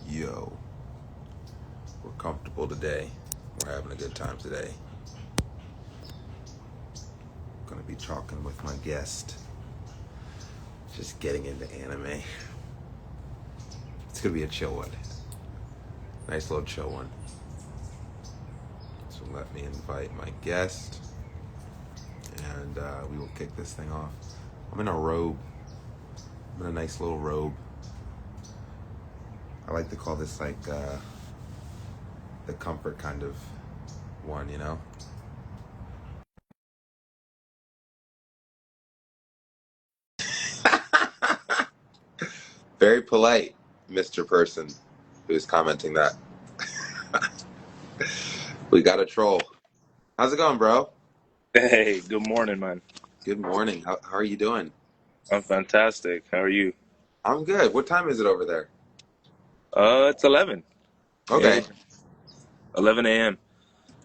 Yo, we're comfortable today. We're having a good time today. Gonna be talking with my guest. Just getting into anime. It's gonna be a chill one. Nice little chill one. So let me invite my guest and we will kick this thing off. I'm in a robe. I'm in a nice little robe. I like to call this like the comfort kind of one, you know? Very polite, Mr. Person, who's commenting that. We got a troll. How's it going, bro? Hey, good morning, man. Good morning. How are you doing? I'm fantastic. How are you? I'm good. What time is it over there? It's 11 Okay. a.m. 11 a.m.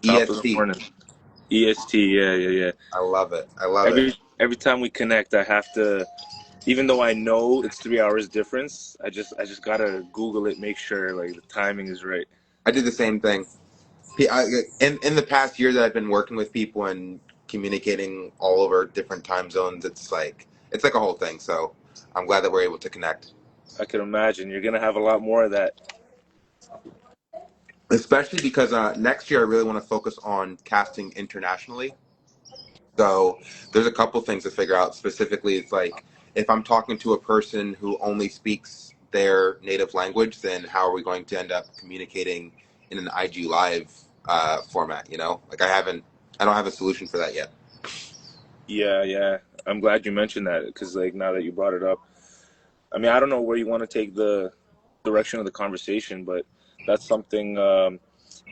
Top of the EST. morning. EST. Yeah. I love it. I love it. Every time we connect, I have to, even though I know it's 3 hours difference, I just gotta Google it, make sure like the timing is right. I do the same thing. In the past year that I've been working with people and communicating all over different time zones, it's like a whole thing. So I'm glad that we're able to connect. I can imagine you're gonna have a lot more of that. Especially because next year I really want to focus on casting internationally. So there's a couple things to figure out. Specifically, it's like if I'm talking to a person who only speaks their native language, then how are we going to end up communicating in an IG live format? You know, like I don't have a solution for that yet. Yeah. I'm glad you mentioned that because like now that you brought it up, I mean I don't know where you want to take the direction of the conversation, but that's something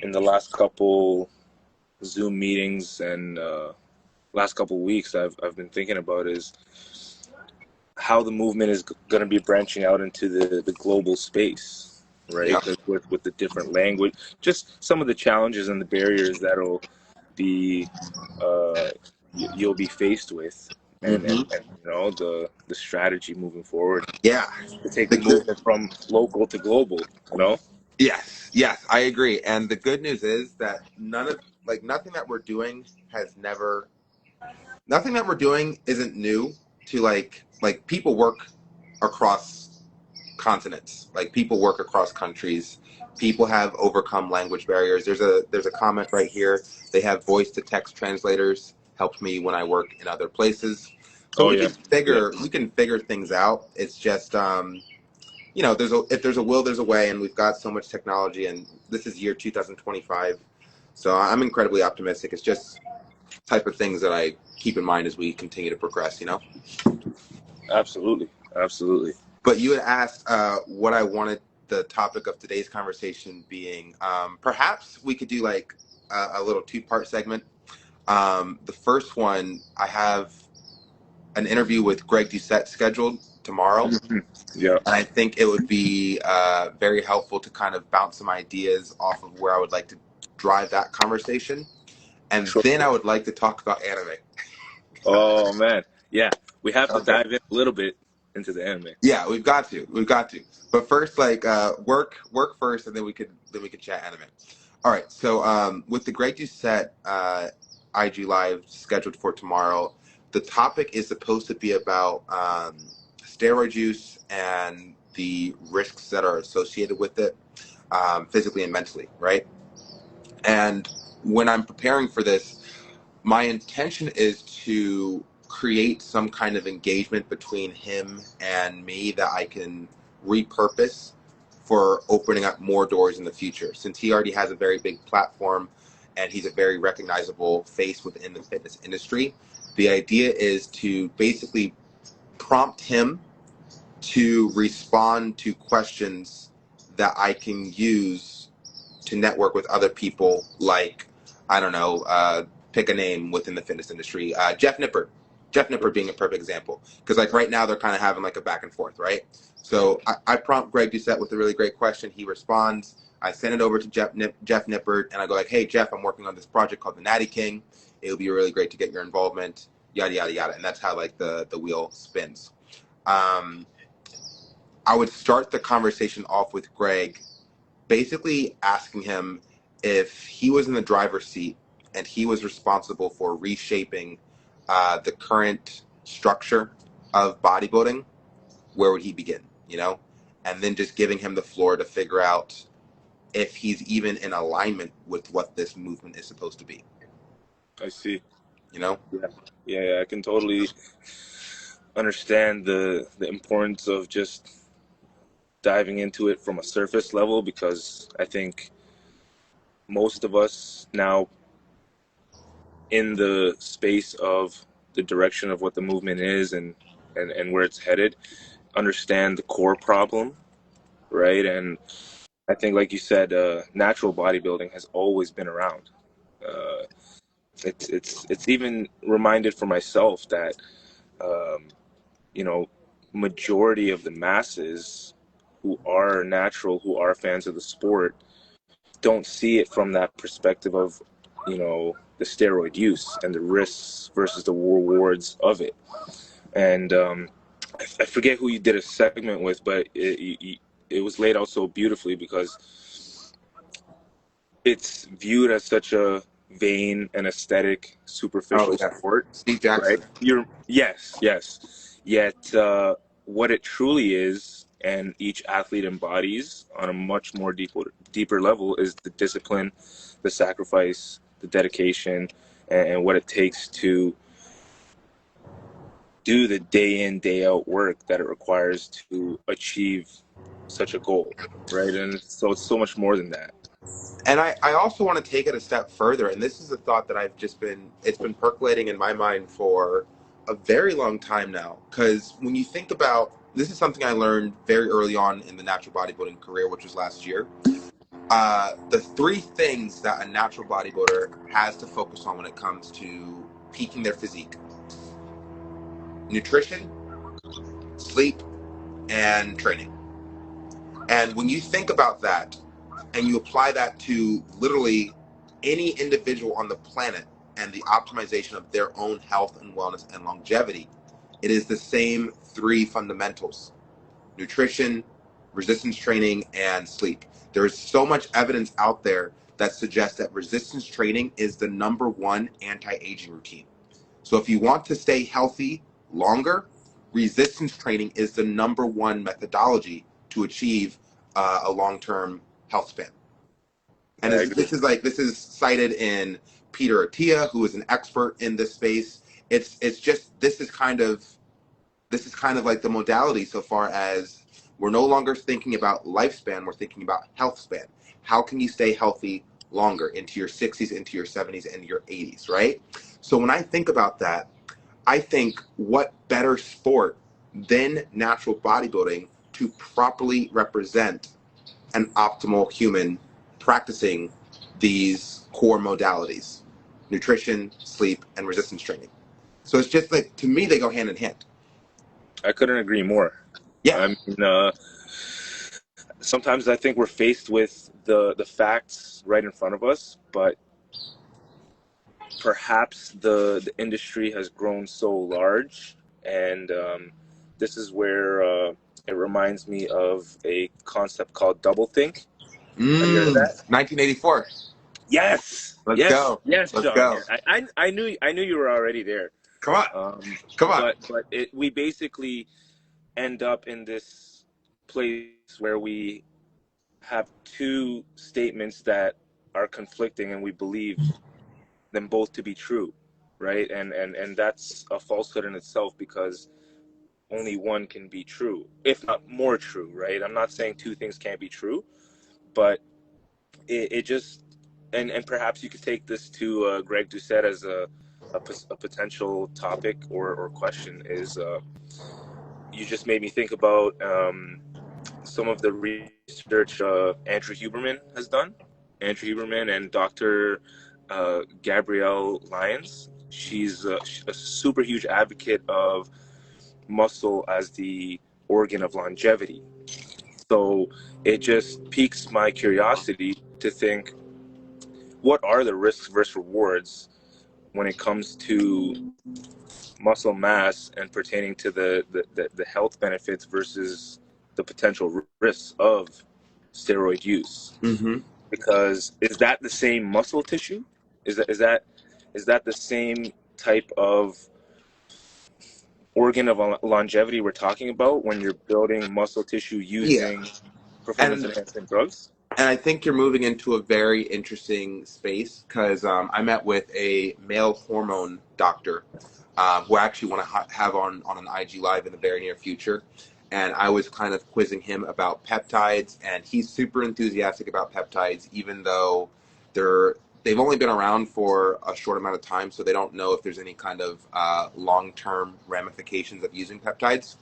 in the last couple Zoom meetings and last couple weeks I've been thinking about is how the movement is going to be branching out into the global space, right? Yeah. Like with the different language, just some of the challenges and the barriers that'll be you'll be faced with, Hmm. and you know the strategy moving forward Yeah. to take The the good. movement from local to global. You know? Yes, I agree. And the good news is that nothing that we're doing has never nothing that we're doing isn't new to like people work across continents. Like people work across countries. People have overcome language barriers. There's a comment right here. They have voice to text translators. Helped me when I work in other places. So Oh we yeah, can yeah. figure things out. It's just if there's a will, there's a way, and we've got so much technology. And this is year 2025, so I'm incredibly optimistic. It's just type of things that I keep in mind as we continue to progress. You know. Absolutely. But you had asked what I wanted the topic of today's conversation being. Perhaps we could do like a little two-part segment. The first one, I have an interview with Greg Doucette scheduled tomorrow. Yeah. And I think it would be very helpful to kind of bounce some ideas off of where I would like to drive that conversation. And Sure. then I would like to talk about anime. Oh man, yeah. We have to Okay. dive in a little bit into the anime. Yeah, we've got to. We've got to. But first, like work first, and then we could chat anime. All right. So with the Great Doucette IG live scheduled for tomorrow, the topic is supposed to be about steroid use and the risks that are associated with it, physically and mentally, right? And when I'm preparing for this, my intention is to create some kind of engagement between him and me that I can repurpose for opening up more doors in the future. Since he already has a very big platform and he's a very recognizable face within the fitness industry, the idea is to basically prompt him to respond to questions that I can use to network with other people like, I don't know, pick a name within the fitness industry. Jeff Nippert. Jeff Nippert being a perfect example. Because like right now they're kind of having like a back and forth, right? So I prompt Greg Doucette with a really great question. He responds. I send it over to Jeff Nippert and I go like, hey, Jeff, I'm working on this project called the Natty King. It would be really great to get your involvement, yada, yada, yada. And that's how like the wheel spins. Um, I would start the conversation off with Greg basically asking him if he was in the driver's seat and he was responsible for reshaping the current structure of bodybuilding, where would he begin? You know, and then just giving him the floor to figure out if he's even in alignment with what this movement is supposed to be. I see. You know? Yeah, yeah, I can totally understand the importance of just diving into it from a surface level, because I think most of us now, in the space of the direction of what the movement is and where it's headed, understand the core problem, right? And I think, like you said, natural bodybuilding has always been around. Uh, it's even reminded for myself that um, you know, majority of the masses who are natural, who are fans of the sport, don't see it from that perspective of, the steroid use and the risks versus the rewards of it. And I forget who you did a segment with, but it was laid out so beautifully, because it's viewed as such a vain and aesthetic, Oh superficial yeah, sport, Steve right? Jackson. Yes. Yet what it truly is, and each athlete embodies on a much more deeper level, is the discipline, the sacrifice, the dedication, and what it takes to do the day in, day out work that it requires to achieve such a goal, right? And so it's so much more than that. And I also want to take it a step further, and this is a thought that it's been percolating in my mind for a very long time now. Because when you think about, this is something I learned very early on in the natural bodybuilding career, which was last year. The three things that a natural bodybuilder has to focus on when it comes to peaking their physique: nutrition, sleep, and training. And when you think about that and you apply that to literally any individual on the planet and the optimization of their own health and wellness and longevity, it is the same three fundamentals: nutrition, resistance training, and sleep. There is so much evidence out there that suggests that resistance training is the number one anti-aging routine. So if you want to stay healthy longer, resistance training is the number one methodology to achieve a long-term health span. And I agree. this is cited in Peter Attia, who is an expert in this space. It's just this is kind of like the modality, so far as we're no longer thinking about lifespan, we're thinking about health span. How can you stay healthy longer into your 60s, into your 70s, and your 80s, right? So when I think about that, I think what better sport than natural bodybuilding to properly represent an optimal human practicing these core modalities: nutrition, sleep, and resistance training. So it's just like, to me, they go hand in hand. I couldn't agree more. Yeah. I mean, sometimes I think we're faced with the facts right in front of us, but perhaps the industry has grown so large, and this is where it reminds me of a concept called doublethink. Have you heard of that? 1984. Yes, Let's yes, go. yes, Let's Sean. go. Yeah, I knew you were already there. Come on. Um, Come on. but we basically end up in this place where we have two statements that are conflicting, and we believe them both to be true, right? And that's a falsehood in itself, because only one can be true, if not more true, right? I'm not saying two things can't be true, but it just, and perhaps you could take this to Greg Doucette as a potential topic or question, is you just made me think about some of the research Andrew Huberman has done. Andrew Huberman and Dr. Gabrielle Lyons. She's a super huge advocate of muscle as the organ of longevity. So it just piques my curiosity to think, what are the risks versus rewards when it comes to muscle mass and pertaining to the health benefits versus the potential risks of steroid use. Mm-hmm. Because is that the same muscle tissue? Is that the same type of organ of longevity we're talking about when you're building muscle tissue Yeah, using performance and enhancing drugs? and I think you're moving into a very interesting space because I met with a male hormone doctor who I actually want to have on an IG live in the very near future. And I was kind of quizzing him about peptides, and he's super enthusiastic about peptides, even though they've only been around for a short amount of time, so they don't know if there's any kind of long-term ramifications of using peptides.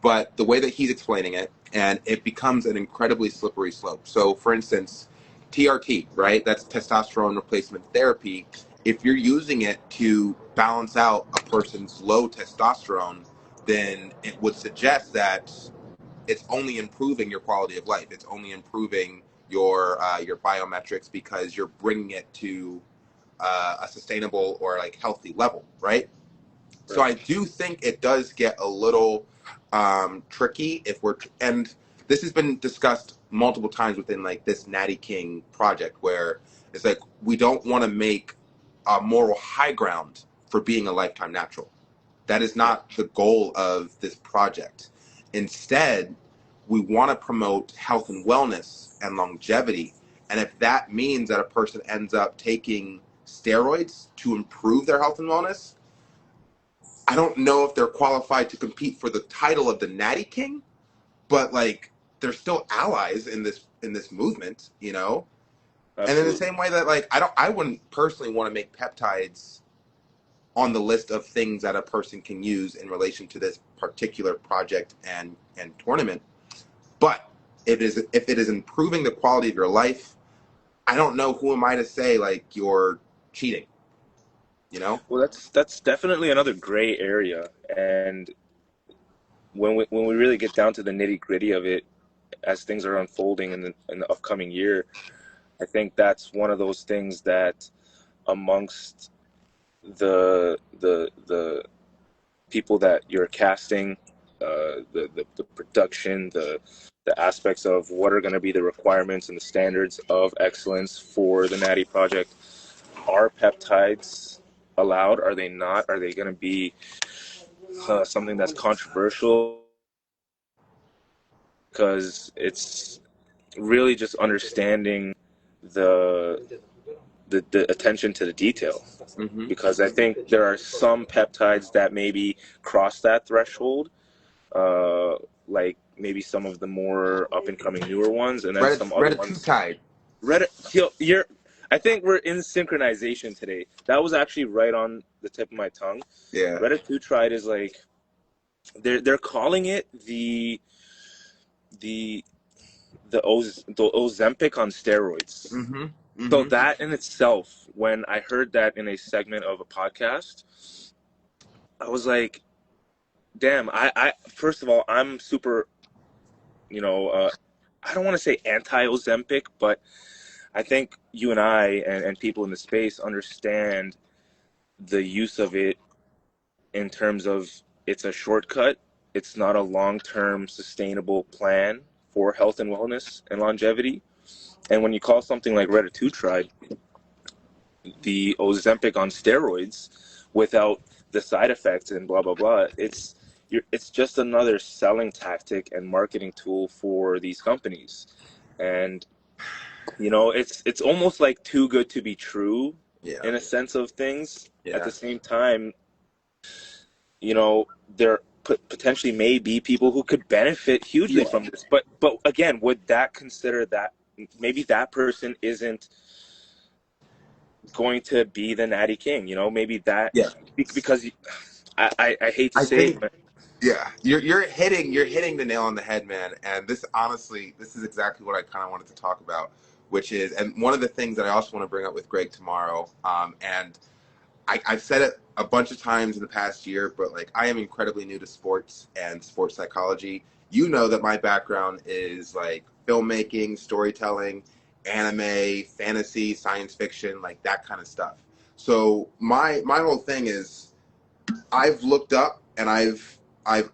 But the way that he's explaining it, and it becomes an incredibly slippery slope. So, for instance, TRT, right? That's testosterone replacement therapy. If you're using it to balance out a person's low testosterone, then it would suggest that it's only improving your quality of life. It's only improving your biometrics because you're bringing it to a sustainable or like healthy level, right? So I Right. do think it does get a little tricky if and this has been discussed multiple times within like this Natty King project where it's like we don't want to make a moral high ground for being a lifetime natural. That is Yeah. not the goal of this project. Instead, we want to promote health and wellness and longevity. And if that means that a person ends up taking steroids to improve their health and wellness, I don't know if they're qualified to compete for the title of the Natty King, but like they're still allies in this movement, you know? And in the Absolutely. same way that like I wouldn't personally want to make peptides on the list of things that a person can use in relation to this particular project and tournament. But if it is improving the quality of your life, I don't know who am I to say like you're cheating, you know? Well, that's definitely another gray area, and when we really get down to the nitty gritty of it, as things are unfolding in the upcoming year, I think that's one of those things that amongst the people that you're casting, the production, the aspects of what are going to be the requirements and the standards of excellence for the Natty project. Are peptides allowed? Are they not? Are they going to be something that's controversial? Because it's really just understanding the the attention to the detail. Mm-hmm. Because I think there are some peptides that maybe cross that threshold, uh, like maybe some of the more up and coming newer ones, and then some other ones. Reddit You're, I think we're in synchronization today. That was actually right on the tip of my tongue. Yeah. Reddit is like they're calling it the the Ozempic on steroids. Mm-hmm. So Mm-hmm. that in itself, when I heard that in a segment of a podcast, I was like, damn, I first of all, I'm super, you know, I don't want to say anti-Ozempic, but I think you and I and people in the space understand the use of it in terms of it's a shortcut. It's not a long-term sustainable plan for health and wellness and longevity. And when you call something like retatrutide the Ozempic on steroids without the side effects and blah blah blah, it's just another selling tactic and marketing tool for these companies. And it's almost like too good to be true Yeah. in a sense of things. At Yeah. the same time, there potentially may be people who could benefit hugely Yeah. from this. But again, would that consider that maybe that person isn't going to be the Natty King? Maybe that Yeah. because I hate to I say think it, but yeah, you're hitting the nail on the head, man. And this honestly, this is exactly what I kind of wanted to talk about, which is, and one of the things that I also want to bring up with Greg tomorrow. And I've said it a bunch of times in the past year, but like I am incredibly new to sports and sports psychology. You know that my background is like filmmaking, storytelling, anime, fantasy, science fiction, like that kind of stuff. So my whole thing is I've looked up and I've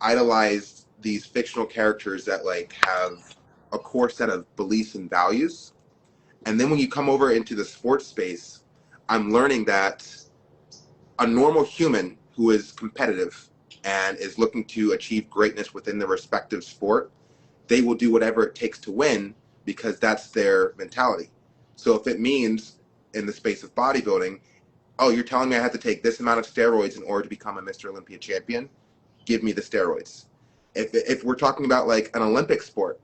idolized these fictional characters that like have a core set of beliefs and values. And then when you come over into the sports space, I'm learning that a normal human who is competitive and is looking to achieve greatness within their respective sport, they will do whatever it takes to win because that's their mentality. So if it means in the space of bodybuilding, oh, you're telling me I have to take this amount of steroids in order to become a Mr. Olympia champion, give me the steroids. If we're talking about like an Olympic sport,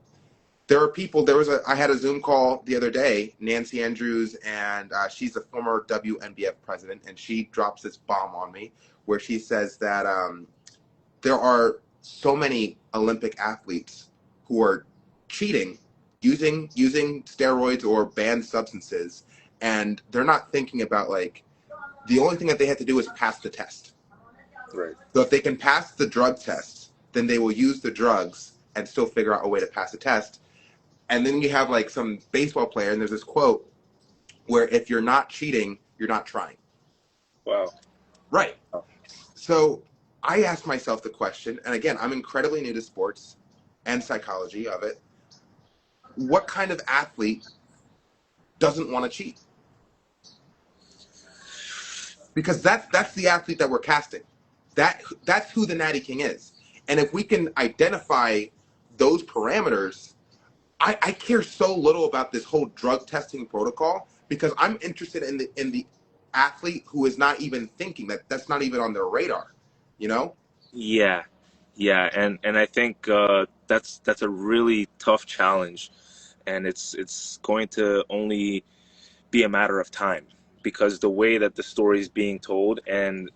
there are people. I had a Zoom call the other day, Nancy Andrews, and she's a former WNBF president, and she drops this bomb on me where she says that there are so many Olympic athletes who are cheating, using steroids or banned substances, and they're not thinking about like the only thing that they have to do is pass the test. Right. So if they can pass the drug test, then they will use the drugs and still figure out a way to pass the test. And then you have like some baseball player, and there's this quote where if you're not cheating, you're not trying. Wow. Right. Oh. So I asked myself the question, and again, I'm incredibly new to sports and psychology of it. What kind of athlete doesn't want to cheat? Because that's the athlete that we're casting. That's who the Natty King is. And if we can identify those parameters, I care so little about this whole drug testing protocol because I'm interested in the athlete who is not even thinking that's not even on their radar, you know? Yeah, yeah, and I think that's a really tough challenge, and it's going to only be a matter of time because the way that the story is being told and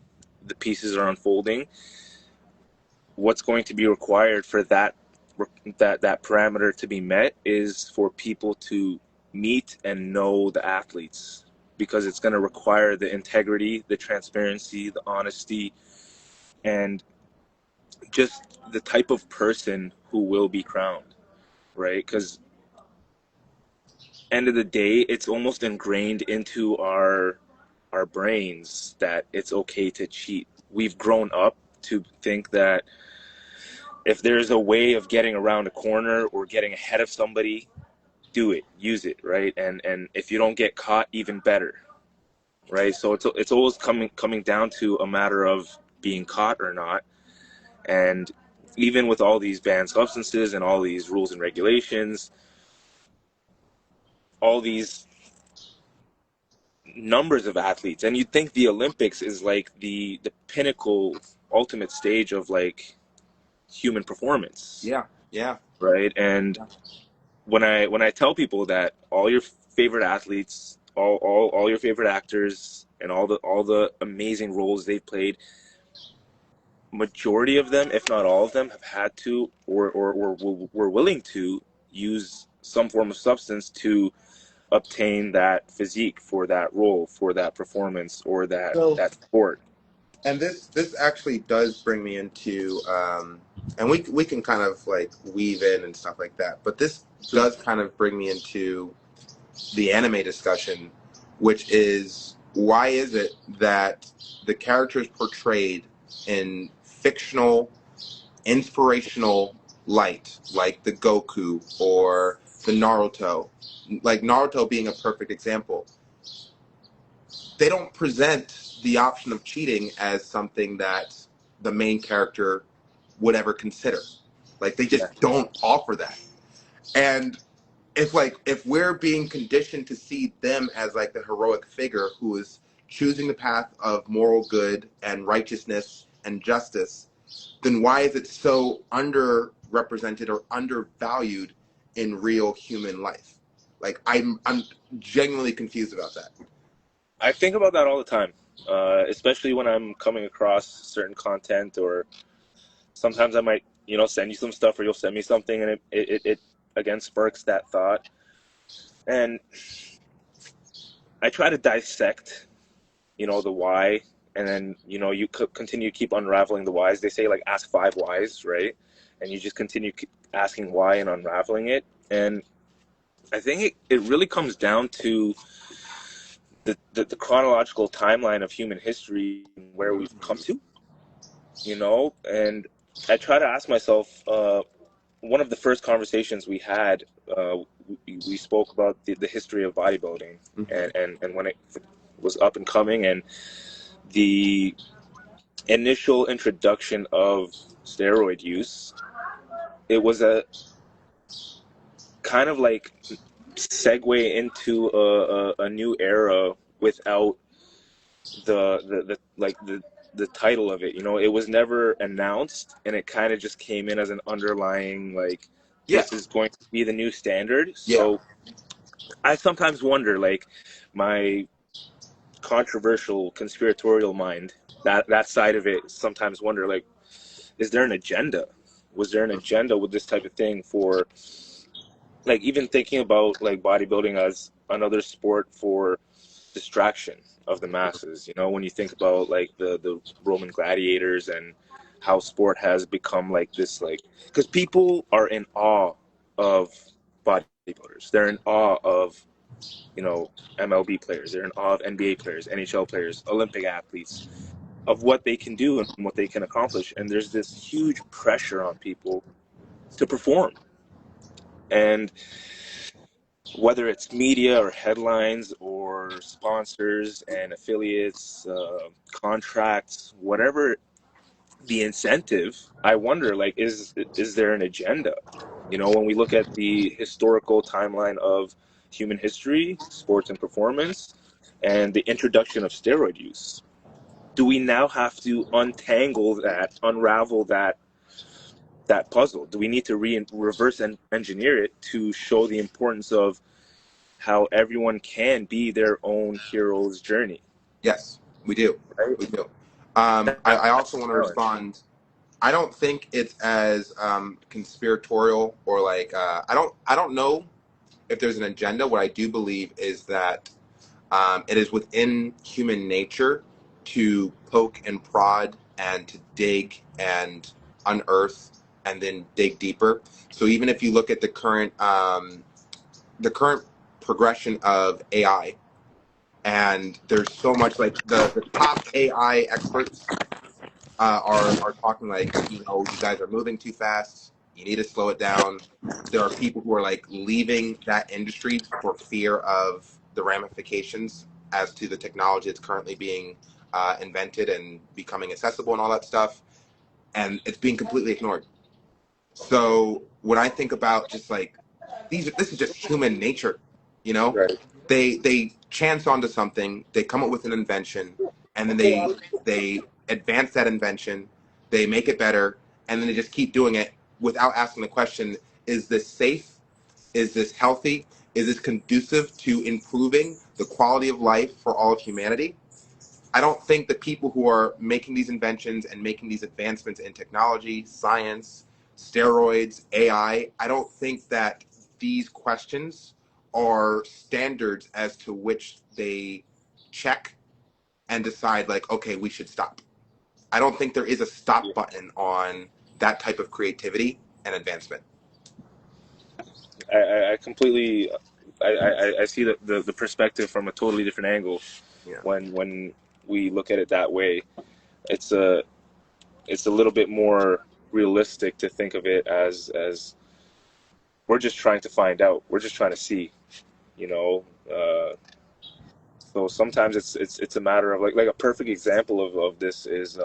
the pieces are unfolding, what's going to be required for that parameter to be met is for people to meet and know the athletes because it's going to require the integrity, the transparency, the honesty, and just the type of person who will be crowned, right? Because end of the day, it's almost ingrained into our brains that it's okay to cheat. We've grown up to think that if there's a way of getting around a corner or getting ahead of somebody, do it, use it, right? And if you don't get caught, even better, right? So it's always coming down to a matter of being caught or not. And even with all these banned substances and all these rules and regulations, all these numbers of athletes, and you'd think the Olympics is like the pinnacle, ultimate stage of like human performance. Yeah. Right. And when I tell people that all your favorite athletes, all your favorite actors, and all the amazing roles they've played, majority of them, if not all of them, have had to or were willing to use some form of substance to obtain that physique for that role, for that performance, or that sport. And this actually does bring me into and we can kind of like weave in and stuff like that, but this does kind of bring me into the anime discussion, which is why is it that the characters portrayed in fictional inspirational light, like the Goku or the Naruto, like Naruto being a perfect example, they don't present the option of cheating as something that the main character would ever consider. Like they just don't offer that. And if we're being conditioned to see them as like the heroic figure who is choosing the path of moral good and righteousness and justice, then why is it so underrepresented or undervalued in real human life? Like I'm genuinely confused about that. I think about that all the time, especially when I'm coming across certain content, or sometimes I might, send you some stuff, or you'll send me something, and it again sparks that thought. And I try to dissect, the why, and then, you continue to keep unraveling the whys. They say, like, ask 5 whys, right? And you just continue asking why and unraveling it. And I think it really comes down to the chronological timeline of human history and where we've come to, and I try to ask myself, one of the first conversations we had, we spoke about the history of bodybuilding, and when it was up and coming, and the initial introduction of steroid use. It was a kind of like segue into a new era without the title of it. It was never announced, and it kind of just came in as an underlying, like, this is going to be the new standard. So I sometimes wonder, like, my controversial conspiratorial mind, that side of it, sometimes wonder, like, is there an agenda? Was there an agenda with this type of thing for, like, even thinking about, like, bodybuilding as another sport for distraction of the masses? When you think about, like, the Roman gladiators and how sport has become like this, like, because people are in awe of bodybuilders. They're in awe of MLB players. They're in awe of NBA players, NHL players, Olympic athletes, of what they can do and what they can accomplish. And there's this huge pressure on people to perform. And whether it's media or headlines or sponsors and affiliates, contracts, whatever the incentive, I wonder, like, is there an agenda? When we look at the historical timeline of human history, sports and performance, and the introduction of steroid use, do we now have to unravel that puzzle? Do we need to reverse engineer it to show the importance of how everyone can be their own hero's journey? Yes, we do. Right? We do. I also want to respond. I don't think it's as conspiratorial or like I don't know if there's an agenda. What I do believe is that it is within human nature to poke and prod and to dig and unearth and then dig deeper. So even if you look at the current progression of AI, and there's so much, like, the top AI experts are talking, like, you guys are moving too fast. You need to slow it down. There are people who are, like, leaving that industry for fear of the ramifications as to the technology that's currently being invented and becoming accessible and all that stuff. And it's being completely ignored. So when I think about just like this is just human nature, Right. They chance onto something, they come up with an invention, and then they advance that invention, they make it better, and then they just keep doing it without asking the question: is this safe? Is this healthy? Is this conducive to improving the quality of life for all of humanity? I don't think the people who are making these inventions and making these advancements in technology, science, steroids, AI, I don't think that these questions are standards as to which they check and decide, like, okay, we should stop. I don't think there is a stop button on that type of creativity and advancement. I completely, I see the perspective from a totally different angle. Yeah. When we look at it that way, it's a little bit more realistic to think of it as we're just trying to find out. We're just trying to see, so sometimes it's a matter of, like a perfect example of this is,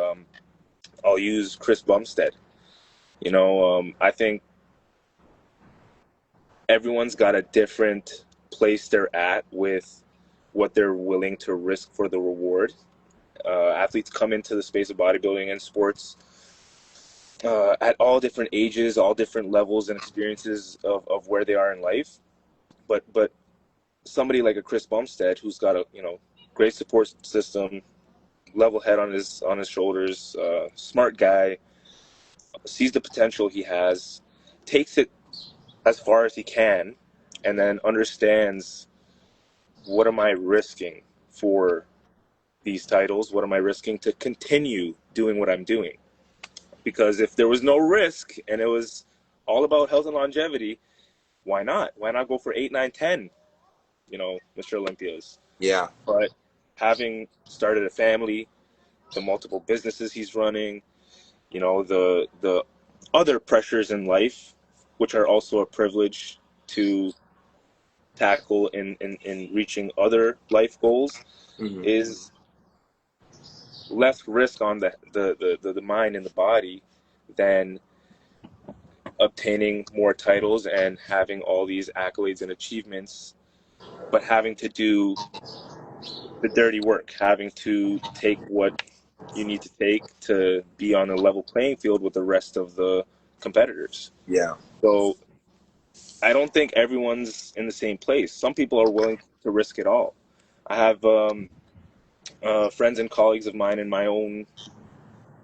I'll use Chris Bumstead. I think everyone's got a different place they're at with what they're willing to risk for the reward. Athletes come into the space of bodybuilding and sports at all different ages, all different levels and experiences of where they are in life. But somebody like a Chris Bumstead, who's got a great support system, level head on his shoulders, smart guy, sees the potential he has, takes it as far as he can, and then understands, what am I risking for these titles? What am I risking to continue doing what I'm doing? Because if there was no risk and it was all about health and longevity, why not? Why not go for 8, 9, 10, Mr. Olympias? Yeah. But having started a family, the multiple businesses he's running, the other pressures in life, which are also a privilege to tackle in reaching other life goals, Hmm. is less risk on the mind and the body than obtaining more titles and having all these accolades and achievements, but having to do the dirty work, having to take what you need to take to be on a level playing field with the rest of the competitors. Yeah. So I don't think everyone's in the same place. Some people are willing to risk it all. I have friends and colleagues of mine in my own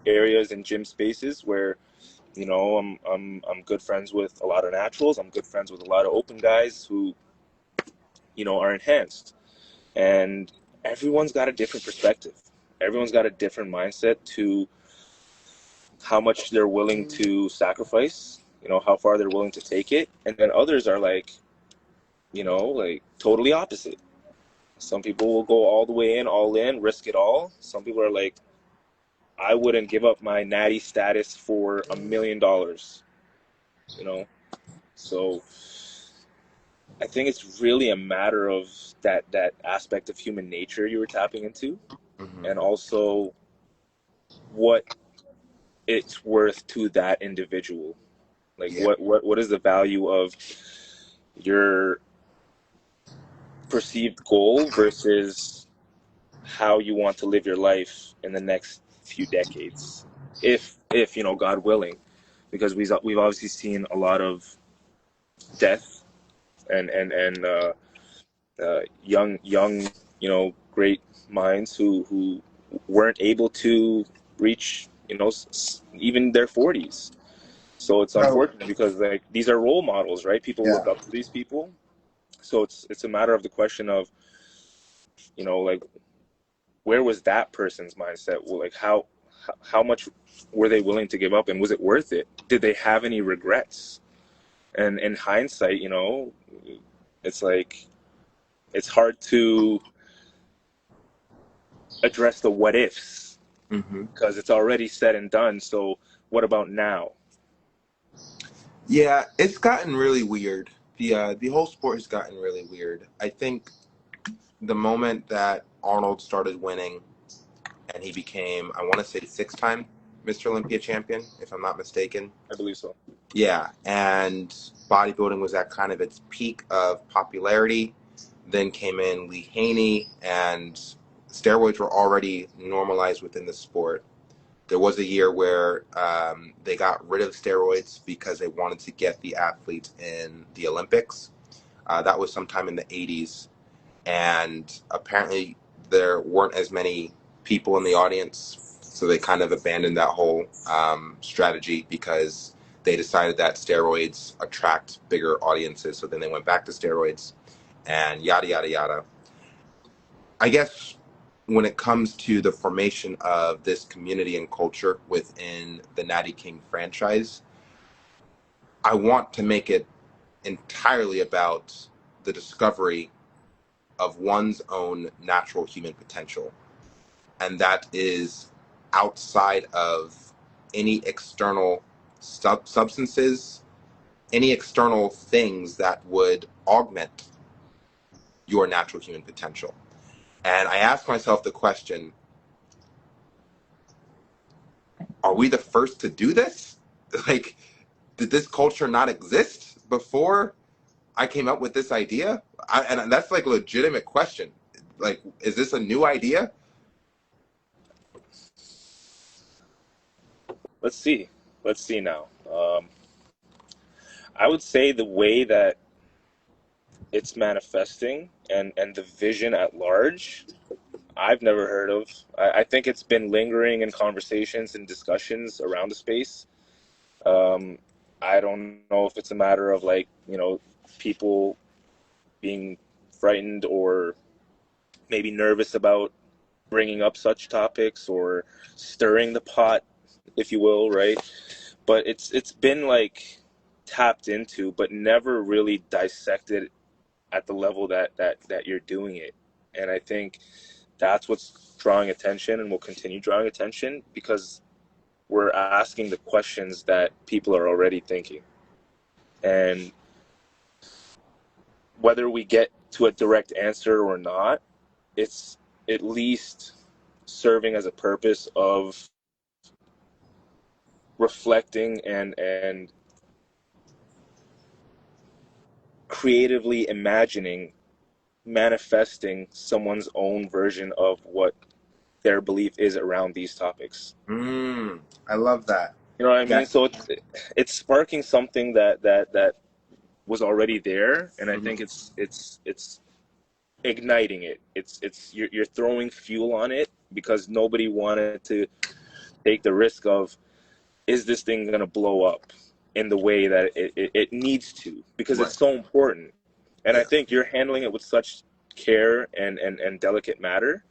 areas and gym spaces where, you know, I'm good friends with a lot of naturals. I'm good friends with a lot of open guys who, you know, are enhanced. And everyone's got a different perspective. Everyone's got a different mindset to how much they're willing to sacrifice, you know, how far they're willing to take it. And then others are like, you know, like totally opposite. Some people will go all the way in, all in, risk it all. Some people are like, I wouldn't give up my natty status for $1 million, you know? So I think it's really a matter of that aspect of human nature you were tapping into, Hmm. and also what it's worth to that individual. Like Yeah. what is the value of your perceived goal versus how you want to live your life in the next few decades, if you know, God willing, because we've obviously seen a lot of death and young, you know, great minds who weren't able to reach, you know, even their 40s. So it's So unfortunate because like these are role models, right? People yeah. look up to these people. So it's a matter of the question of, you know, like where was that person's mindset? Well, like how much were they willing to give up, and was it worth it? Did they have any regrets? And in hindsight, you know, it's like it's hard to address the what ifs Hmm. because it's already said and done. So what about now? Yeah, it's gotten really weird. The whole sport has gotten really weird. I think the moment that Arnold started winning and he became, I want to say, six-time Mr. Olympia champion, if I'm not mistaken. I believe so. Yeah, and bodybuilding was at kind of its peak of popularity. Then came in Lee Haney, and steroids were already normalized within the sport. There was a year where they got rid of steroids because they wanted to get the athletes in the Olympics. That was sometime in the 80s. And apparently there weren't as many people in the audience, so they kind of abandoned that whole strategy because they decided that steroids attract bigger audiences. So then they went back to steroids and yada, yada, yada. I guess when it comes to the formation of this community and culture within the Natty King franchise, I want to make it entirely about the discovery of one's own natural human potential. And that is outside of any external substances, any external things that would augment your natural human potential. And I ask myself the question, are we the first to do this? Like, did this culture not exist before I came up with this idea? And that's like a legitimate question. Like, is this a new idea? Let's see. Let's see now. I would say the way that it's manifesting and the vision at large, I've never heard of. I think it's been lingering in conversations and discussions around the space. Um, I don't know if it's a matter of like, you know, people being frightened or maybe nervous about bringing up such topics or stirring the pot, if you will, right? But it's been like tapped into, but never really dissected at the level that you're doing it. And I think that's what's drawing attention and will continue drawing attention because we're asking the questions that people are already thinking. And whether we get to a direct answer or not, it's at least serving as a purpose of reflecting and creatively imagining, manifesting someone's own version of what their belief is around these topics. I love that. You know what I Yeah. mean? So it's sparking something that was already there, and I think it's igniting it. It's you're throwing fuel on it because nobody wanted to take the risk of, is this thing going to blow up in the way that it needs to, because Right. it's so important. And I Yeah. think you're handling it with such care and delicate matter.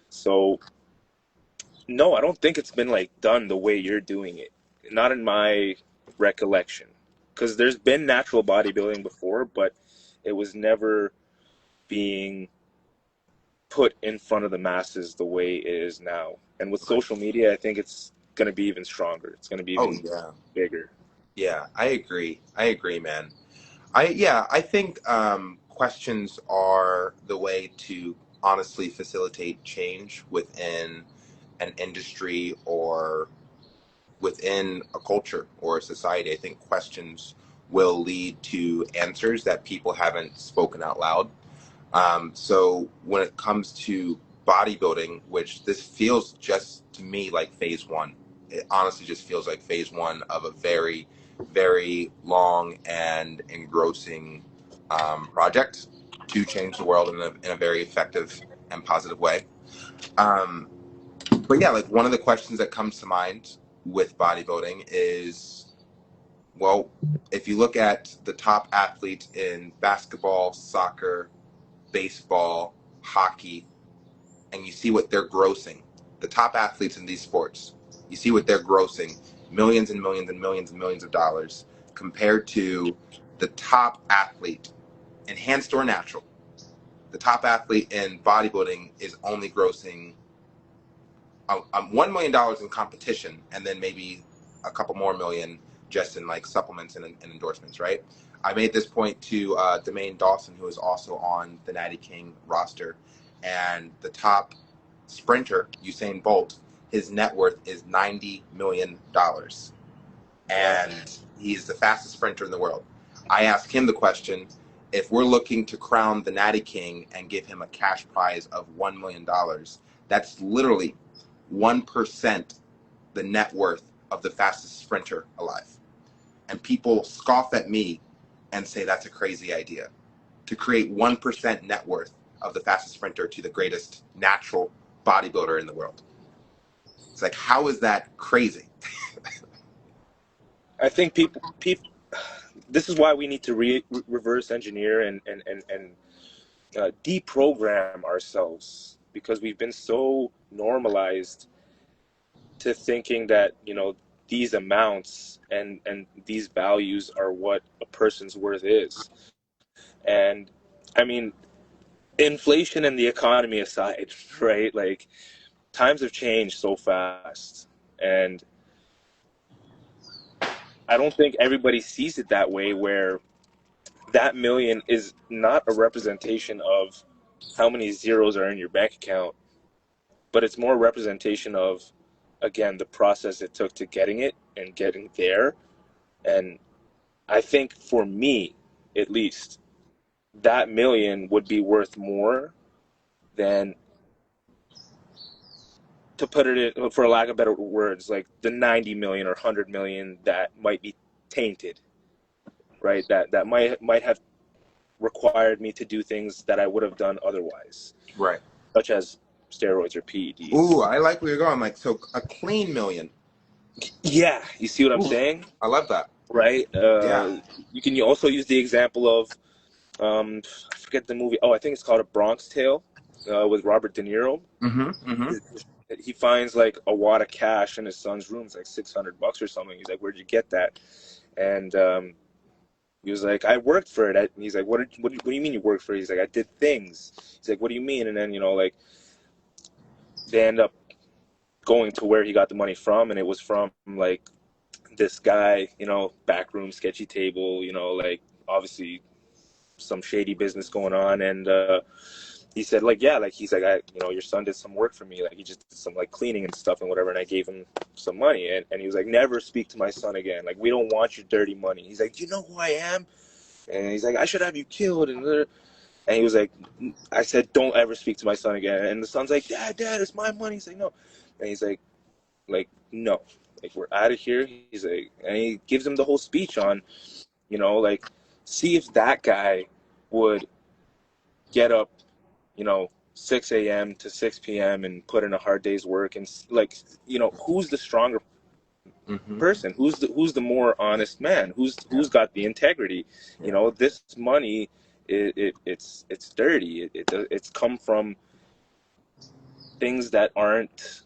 So no, I don't think it's been like done the way you're doing it. Not in my recollection. Because there's been natural bodybuilding before, but it was never being put in front of the masses the way it is now. And with Okay. social media, I think it's going to be even stronger. It's going to be Oh even yeah. bigger. Yeah. I agree. I agree, man. I think questions are the way to honestly facilitate change within an industry or within a culture or a society. I think questions will lead to answers that people haven't spoken out loud. So when it comes to bodybuilding, which this feels just to me like phase one, it honestly just feels like phase one of a very, very long and engrossing project to change the world in a very effective and positive way. Um, but yeah, like one of the questions that comes to mind with bodybuilding is, well, if you look at the top athletes in basketball, soccer, baseball, hockey, and you see what they're grossing, the top athletes in these sports, you see what they're grossing, millions and millions and millions and millions of dollars, compared to the top athlete enhanced or natural. The top athlete in bodybuilding is only grossing $1 million in competition, and then maybe a couple more million just in like supplements and endorsements, right? I made this point to Demaine Dawson, who is also on the Natty King roster, and the top sprinter, Usain Bolt, his net worth is $90 million, Wow. and he's the fastest sprinter in the world. I asked him the question: if we're looking to crown the Natty King and give him a cash prize of $1 million, that's literally 1% the net worth of the fastest sprinter alive. And people scoff at me and say that's a crazy idea to create 1% net worth of the fastest sprinter to the greatest natural bodybuilder in the world. It's like, how is that crazy? I think people. This is why we need to reverse engineer and deprogram ourselves, because we've been so normalized to thinking that, these amounts and these values are what a person's worth is. And I mean, inflation and the economy aside, right? Like, times have changed so fast, and I don't think everybody sees it that way, where that million is not a representation of how many zeros are in your bank account, but it's more a representation of, again, the process it took to getting it and getting there. And I think for me, at least, that million would be worth more than, to put it in, for lack of better words, like the 90 million or 100 million that might be tainted, right? That might have required me to do things that I would have done otherwise, Right. such as steroids or Ooh, PEDs. I like where you're going. Like, so a clean million. Yeah, you see what I'm Ooh, saying, I love that. right? Yeah. You can also use the example of, I forget the movie. Oh, I think it's called A Bronx Tale, with Robert De Niro. Mm-hmm. Mm-hmm. He finds like a wad of cash in his son's room. It's like $600 or something. He's like, "Where'd you get that?" And he was like, "I worked for it." And he's like, what do you mean you worked for it?" He's like, "I did things." He's like, "What do you mean?" And then, like, they end up going to where he got the money from, and it was from like this guy, backroom, sketchy table, like obviously some shady business going on. And he said, like, yeah, like, he's like, your son did some work for me. Like, he just did some like cleaning and stuff and whatever. And I gave him some money. And he was like, never speak to my son again. Like, we don't want your dirty money. He's like, do you know who I am? And he's like, I should have you killed. And he was like, I said, don't ever speak to my son again. And the son's like, Dad, it's my money. He's like, no. And he's like, no, like, we're out of here. He's like, and he gives him the whole speech on, like, see if that guy would get up, 6 a.m. to 6 p.m. and put in a hard day's work. And like, who's the stronger person? Who's the more honest man? Who's got the integrity? This money, it's dirty. It's come from things that aren't,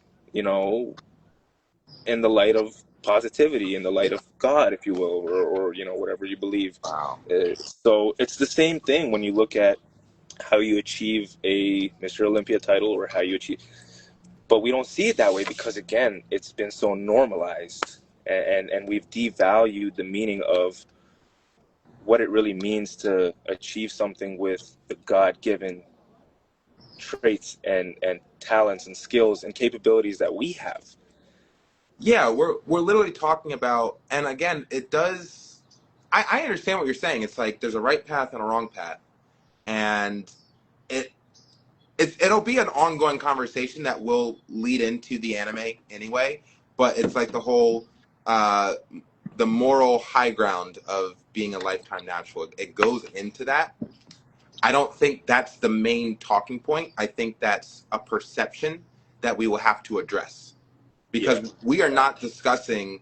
in the light of positivity, in the light of God, if you will, or whatever you believe. Wow. So it's the same thing when you look at how you achieve a Mr. Olympia title, or how you achieve, but we don't see it that way because, again, it's been so normalized, and we've devalued the meaning of what it really means to achieve something with the God-given traits and talents and skills and capabilities that we have. Yeah, we're literally talking about, and again, it does. I understand what you're saying. It's like there's a right path and a wrong path, and it'll be an ongoing conversation that will lead into the anime anyway. But it's like the whole the moral high ground of being a lifetime natural. It goes into that. I don't think that's the main talking point. I think that's a perception that we will have to address, because we are not discussing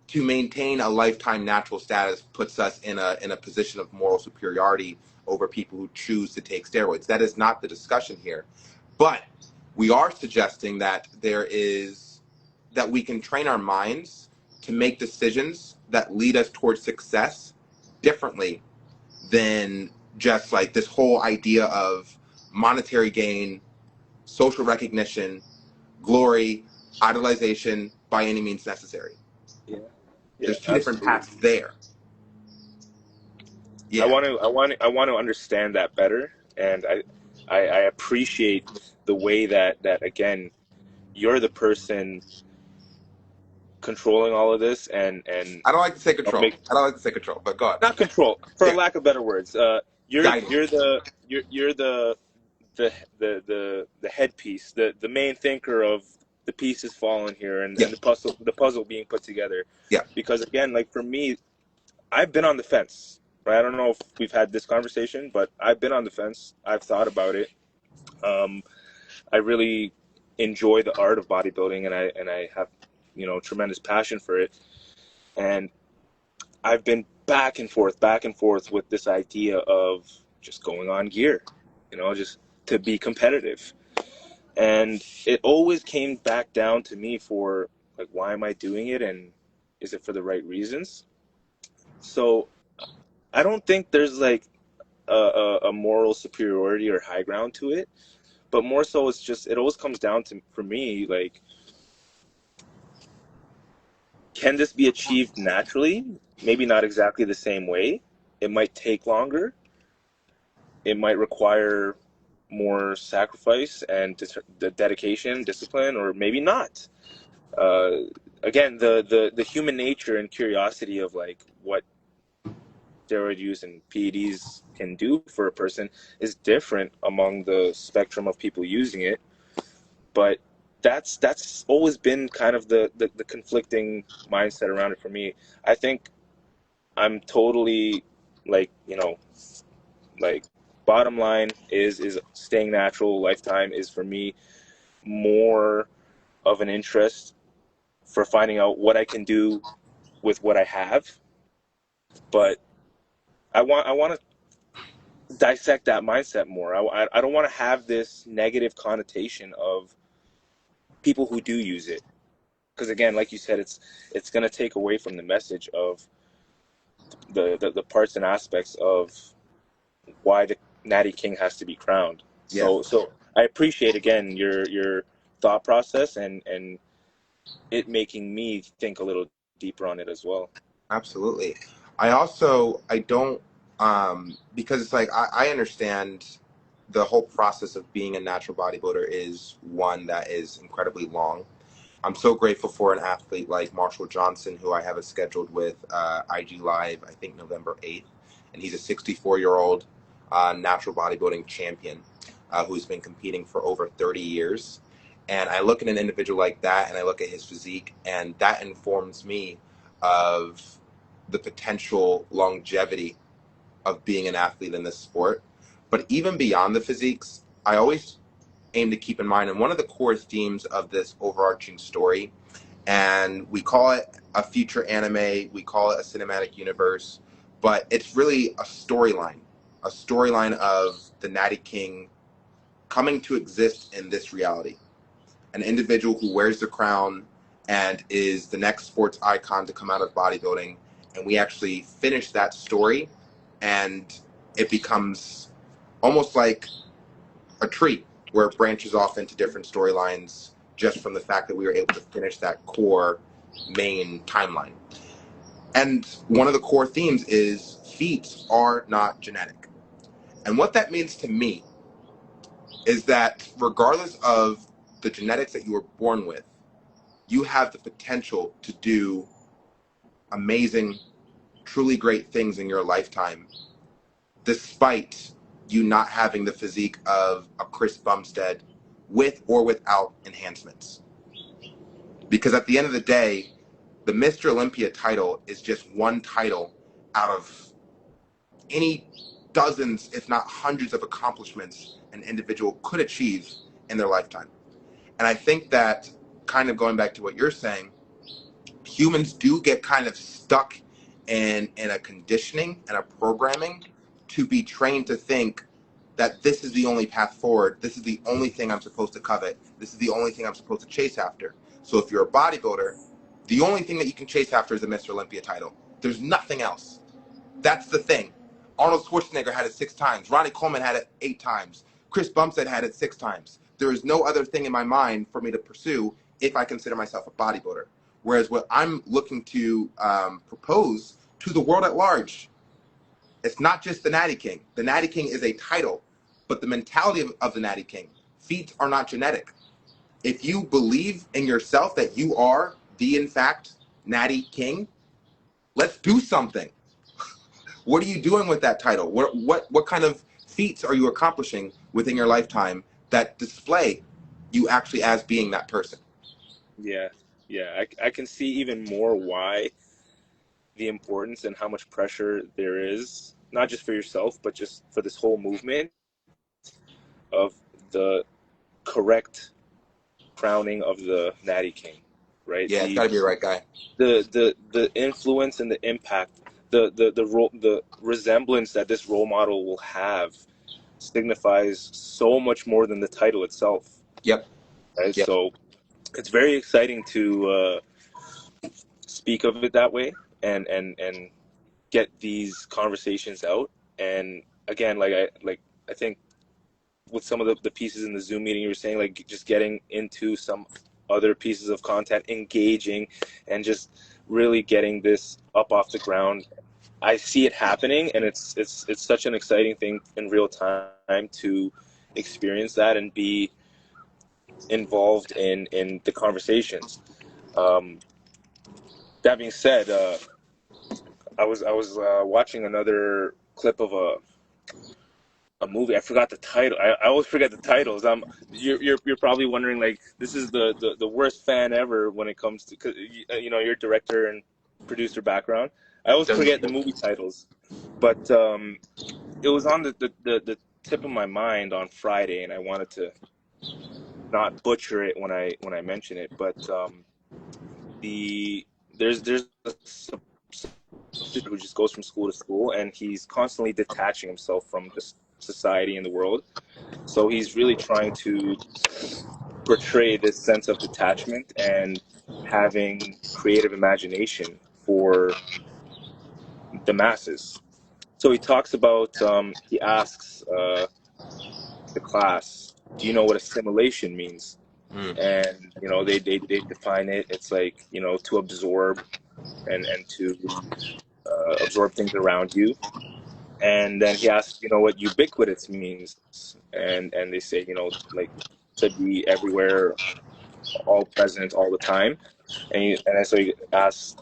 to maintain a lifetime natural status puts us in a position of moral superiority over people who choose to take steroids. That is not the discussion here. But we are suggesting that that we can train our minds to make decisions that lead us towards success differently than just like this whole idea of monetary gain, social recognition, glory, idolization by any means necessary. Yeah. There's two different paths there. Yeah. I want to understand that better, and I appreciate the way that again, you're the person controlling all of this, and I don't like to say control. I don't like to say control, but go on. Not control, for lack of better words. You're the headpiece, the main thinker of the pieces falling here, and the puzzle being put together. Yeah. Because again, like, for me, I've been on the fence. Right? I don't know if we've had this conversation, but I've been on the fence. I've thought about it. I really enjoy the art of bodybuilding, and I have, tremendous passion for it. And I've been back and forth with this idea of just going on gear, just to be competitive. And it always came back down to me for, like, why am I doing it, and is it for the right reasons? So I don't think there's like a moral superiority or high ground to it, but more so it's just, it always comes down to, for me, like, can this be achieved naturally? Maybe not exactly the same way. It might take longer. It might require more sacrifice and the dedication, discipline, or maybe not. Again, the human nature and curiosity of, like, what steroid use and PEDs can do for a person is different among the spectrum of people using it. But that's always been kind of the conflicting mindset around it for me. I think I'm totally, like, like, bottom line is staying natural. Lifetime is, for me, more of an interest for finding out what I can do with what I have. But I want to dissect that mindset more. I don't want to have this negative connotation of people who do use it, because, again, like you said, it's going to take away from the message of the parts and aspects of why the Natty King has to be crowned. So I appreciate, again, your thought process and it making me think a little deeper on it as well. Absolutely. I don't, because it's like, I understand the whole process of being a natural bodybuilder is one that is incredibly long. I'm so grateful for an athlete like Marshall Johnson, who I have a scheduled with IG Live, I think November 8th. And he's a 64-year-old natural bodybuilding champion who's been competing for over 30 years. And I look at an individual like that and I look at his physique, and that informs me of the potential longevity of being an athlete in this sport. But even beyond the physiques, I always aim to keep in mind, and one of the core themes of this overarching story, and we call it a future anime, we call it a cinematic universe, but it's really a storyline of the Natty King coming to exist in this reality. An individual who wears the crown and is the next sports icon to come out of bodybuilding. And we actually finish that story, and it becomes almost like a tree where it branches off into different storylines just from the fact that we were able to finish that core main timeline. And one of the core themes is feats are not genetic. And what that means to me is that regardless of the genetics that you were born with, you have the potential to do amazing, truly great things in your lifetime, despite you not having the physique of a Chris Bumstead with or without enhancements. Because at the end of the day, the Mr. Olympia title is just one title out of any dozens, if not hundreds of accomplishments an individual could achieve in their lifetime. And I think that, kind of going back to what you're saying, humans do get kind of stuck in a conditioning and a programming to be trained to think that this is the only path forward. This is the only thing I'm supposed to covet. This is the only thing I'm supposed to chase after. So if you're a bodybuilder, the only thing that you can chase after is the Mr. Olympia title. There's nothing else. That's the thing. Arnold Schwarzenegger had it 6 times. Ronnie Coleman had it 8 times. Chris Bumstead had it 6 times. There is no other thing in my mind for me to pursue if I consider myself a bodybuilder. Whereas what I'm looking to propose to the world at large, it's not just the Natty King. The Natty King is a title, but the mentality of the Natty King, feats are not genetic. If you believe in yourself that you are the, in fact, Natty King, let's do something. What are you doing with that title? What kind of feats are you accomplishing within your lifetime that display you actually as being that person? Yeah, yeah. I can see even more why the importance and how much pressure there is, not just for yourself, but just for this whole movement of the correct crowning of the Natty King, right? Yeah, it's got to be the right guy. The influence and the impact, the resemblance that this role model will have signifies so much more than the title itself. Yep. Right? Yep. So it's very exciting to speak of it that way and get these conversations out. And again, I think with some of the pieces in the Zoom meeting, you were saying, like, just getting into some other pieces of content, engaging, and just really getting this up off the ground. I see it happening, and it's such an exciting thing in real time to experience that and be involved in the conversations. That being said, I was watching another clip of a movie. I forgot the title. I always forget the titles. You're probably wondering, like, this is the worst fan ever when it comes to, 'cause, your director and producer background. I always forget the movie titles, but it was on the tip of my mind on Friday, and I wanted to not butcher it when I mention it. But there's a substitute who just goes from school to school, and he's constantly detaching himself from just society and the world. So he's really trying to portray this sense of detachment and having creative imagination for the masses. So he talks about, he asks the class, do you know what assimilation means? And, they define it. It's like, to absorb and to absorb things around you. And then he asks, what ubiquitous means, and they say, like to be everywhere, all present, all the time. And so he asks,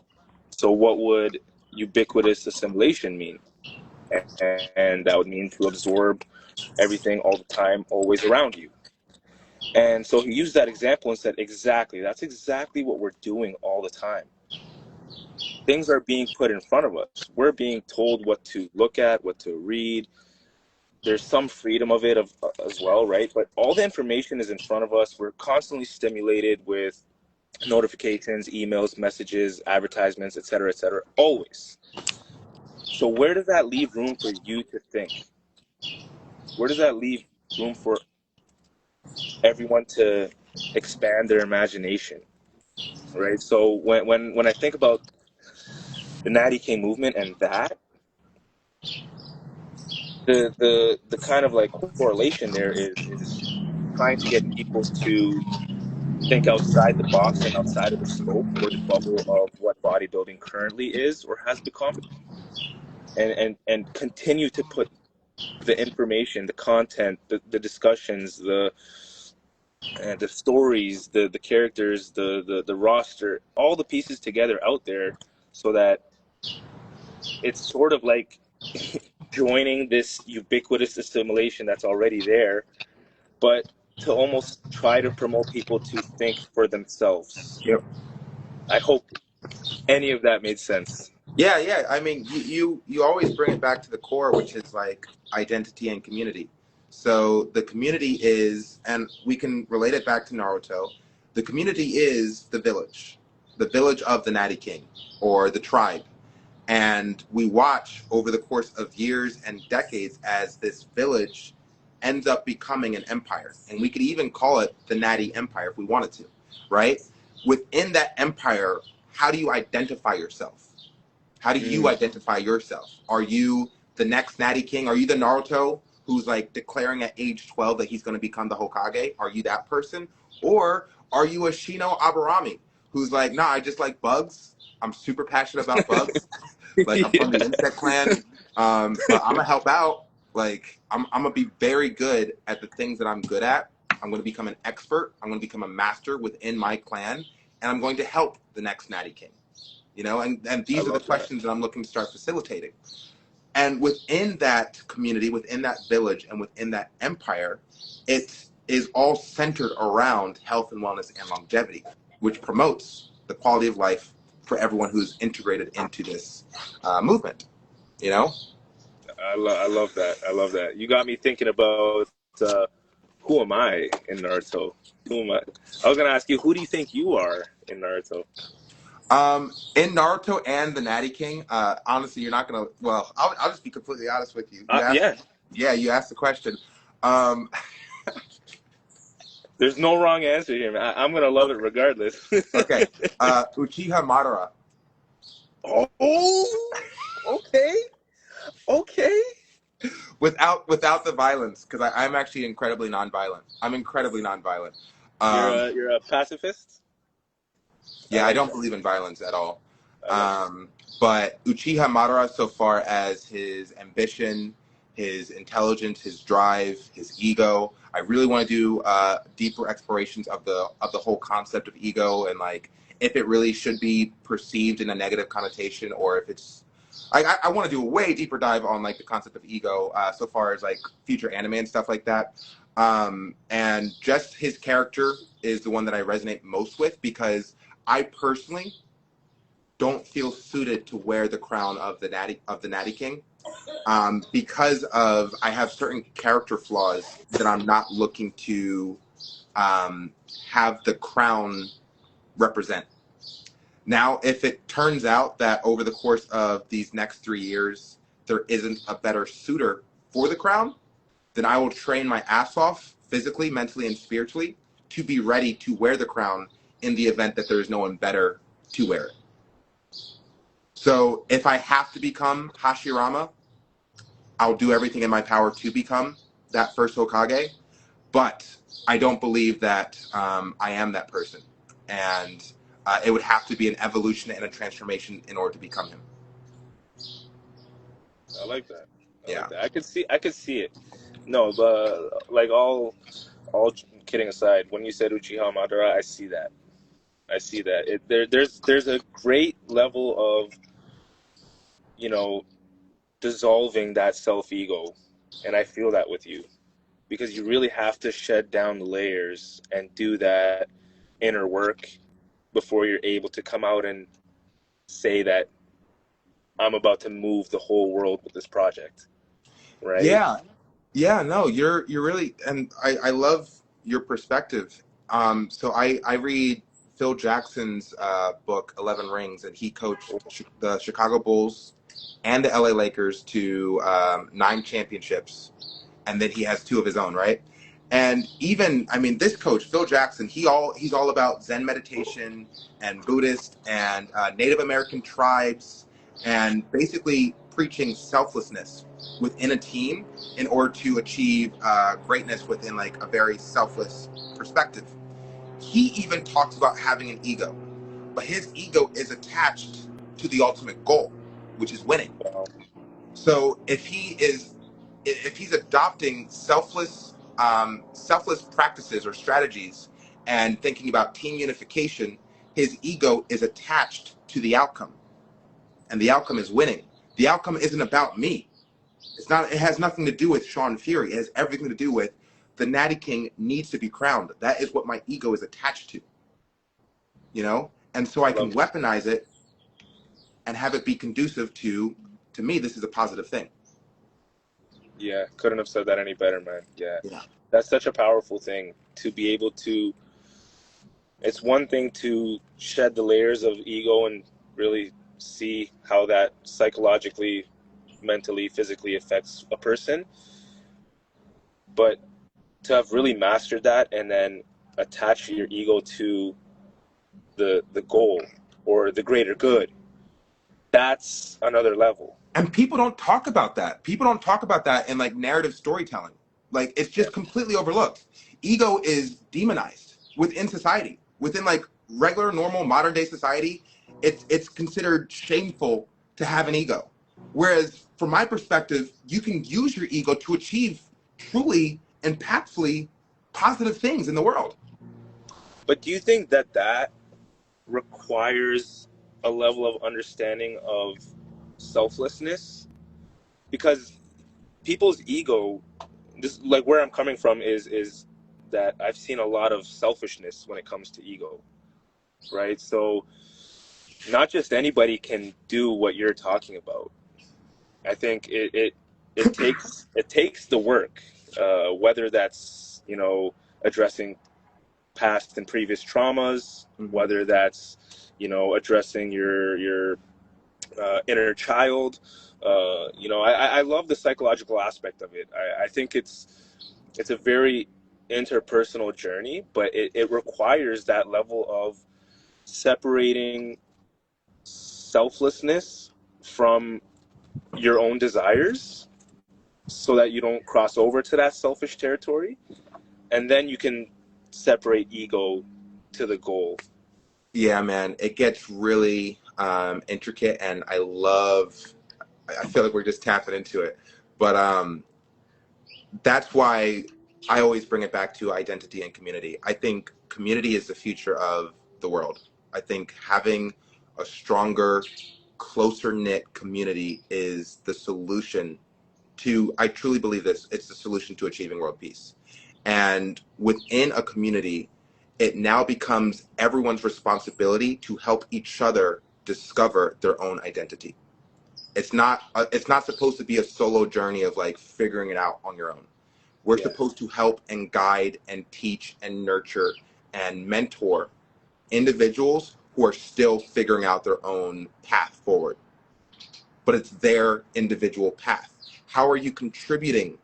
so what would ubiquitous assimilation mean? And that would mean to absorb everything all the time, always around you. And so he used that example and said, exactly, that's exactly what we're doing all the time. Things are being put in front of us. We're being told what to look at, what to read. There's some freedom of it as well, right? But all the information is in front of us. We're constantly stimulated with notifications, emails, messages, advertisements, etc., always. So where does that leave room for you to think? Where does that leave room for everyone to expand their imagination, right? So when I think about the Natty King movement and that, the kind of like correlation there is trying to get people to think outside the box and outside of the scope or the bubble of what bodybuilding currently is or has become, and continue to put the information, the content, the discussions, the stories, the characters, the roster, all the pieces together out there, so that it's sort of like joining this ubiquitous assimilation that's already there, but to almost try to promote people to think for themselves. Yep. I hope any of that made sense. Yeah. I mean, you always bring it back to the core, which is like identity and community. So the community is, and we can relate it back to Naruto. The community is the village of the Natty King, or the tribe. And we watch over the course of years and decades as this village ends up becoming an empire. And we could even call it the Natty Empire if we wanted to, right? Within that empire, how do you identify yourself? How do you identify yourself? Are you the next Natty King? Are you the Naruto who's like declaring at age 12 that he's going to become the Hokage? Are you that person? Or are you a Shino Aburami who's like, nah, I just like bugs. I'm super passionate about bugs. Like, I'm from the insect clan, but I'm gonna help out. Like, I'm gonna be very good at the things that I'm good at. I'm gonna become an expert. I'm gonna become a master within my clan, and I'm going to help the next Natty King. And these are the questions that I'm looking to start facilitating. And within that community, within that village, and within that empire, it is all centered around health and wellness and longevity, which promotes the quality of life for everyone who's integrated into this movement. I love that. I love that. You got me thinking about who am I in Naruto? Who am I? I was gonna ask you, who do you think you are in Naruto? In Naruto and the Natty King, honestly, you're not gonna. Well, I'll just be completely honest with you. You asked the question. There's no wrong answer here, man. I'm gonna love it regardless. Okay, Uchiha Madara. Oh, okay. Without the violence, because I'm actually incredibly nonviolent. I'm incredibly nonviolent. You're a pacifist? Yeah, I don't believe in violence at all. But Uchiha Madara, so far as his ambition, his intelligence, his drive, his ego, I really want to do deeper explorations of the whole concept of ego, and like if it really should be perceived in a negative connotation, or if it's I want to do a way deeper dive on like the concept of ego, so far as like future anime and stuff like that. And just his character is the one that I resonate most with, because I personally don't feel suited to wear the crown of the Natty King, because of I have certain character flaws that I'm not looking to have the crown represent. Now, if it turns out that over the course of these next 3 years there isn't a better suitor for the crown, then I will train my ass off physically, mentally, and spiritually to be ready to wear the crown in the event that there is no one better to wear it. So if I have to become Hashirama, I'll do everything in my power to become that first Hokage, but I don't believe that I am that person. And It would have to be an evolution and a transformation in order to become him. I like that. I Yeah. like that. I could see it. No, but like all kidding aside, when you said Uchiha Madara, I see that. I see that. There's a great level of, you know, dissolving that self ego, and I feel that with you, because you really have to shed down the layers and do that inner work before you're able to come out and say that I'm about to move the whole world with this project, right? Yeah. Yeah, no, you're really, and I love your perspective. So I read Phil Jackson's book 11 Rings, and he coached the Chicago Bulls and the LA Lakers to 9 championships, and then he has 2 of his own, right? And even, I mean, this coach Phil Jackson, he's all about Zen meditation and Buddhist and Native American tribes, and basically preaching selflessness within a team in order to achieve greatness within like a very selfless perspective. He even talks about having an ego, but his ego is attached to the ultimate goal, which is winning. Wow. So if he's adopting selfless practices or strategies and thinking about team unification, his ego is attached to the outcome, and the outcome is winning. The outcome isn't about me. It's not. It has nothing to do with Shaun Fury. It has everything to do with the Natty King needs to be crowned. That is what my ego is attached to. You know, and so I can Love it. weaponize it and have it be conducive to me. This is a positive thing. Yeah, couldn't have said that any better, man. Yeah. Yeah. That's such a powerful thing to be able to. It's one thing to shed the layers of ego and really see how that psychologically, mentally, physically affects a person, but to have really mastered that and then attach your ego to the goal or the greater good, that's another level. And people don't talk about that. People don't talk about that in like narrative storytelling. Like it's Yeah. just completely overlooked. Ego is demonized within society. Within like regular, normal, modern day society, it's considered shameful to have an ego. Whereas from my perspective, you can use your ego to achieve truly impactfully positive things in the world. But do you think that that requires a level of understanding of selflessness? Because people's ego, this like where I'm coming from is that I've seen a lot of selfishness when it comes to ego, right? So not just anybody can do what you're talking about. I think it takes the work, whether that's, you know, addressing past and previous traumas, Mm-hmm. whether that's, you know, addressing your inner child. You know, I love the psychological aspect of it. I think it's a very interpersonal journey, but it requires that level of separating selflessness from your own desires so that you don't cross over to that selfish territory. And then you can separate ego to the goal. Yeah, man, it gets really intricate, and I feel like we're just tapping into it, but that's why I always bring it back to identity and community. I think community is the future of the world. I think having a stronger, closer knit community is the solution to, I truly believe this, it's the solution to achieving world peace. And within a community, it now becomes everyone's responsibility to help each other discover their own identity. It's not supposed to be a solo journey of like figuring it out on your own. We're Yeah. supposed to help and guide and teach and nurture and mentor individuals who are still figuring out their own path forward. But it's their individual path. How are you contributing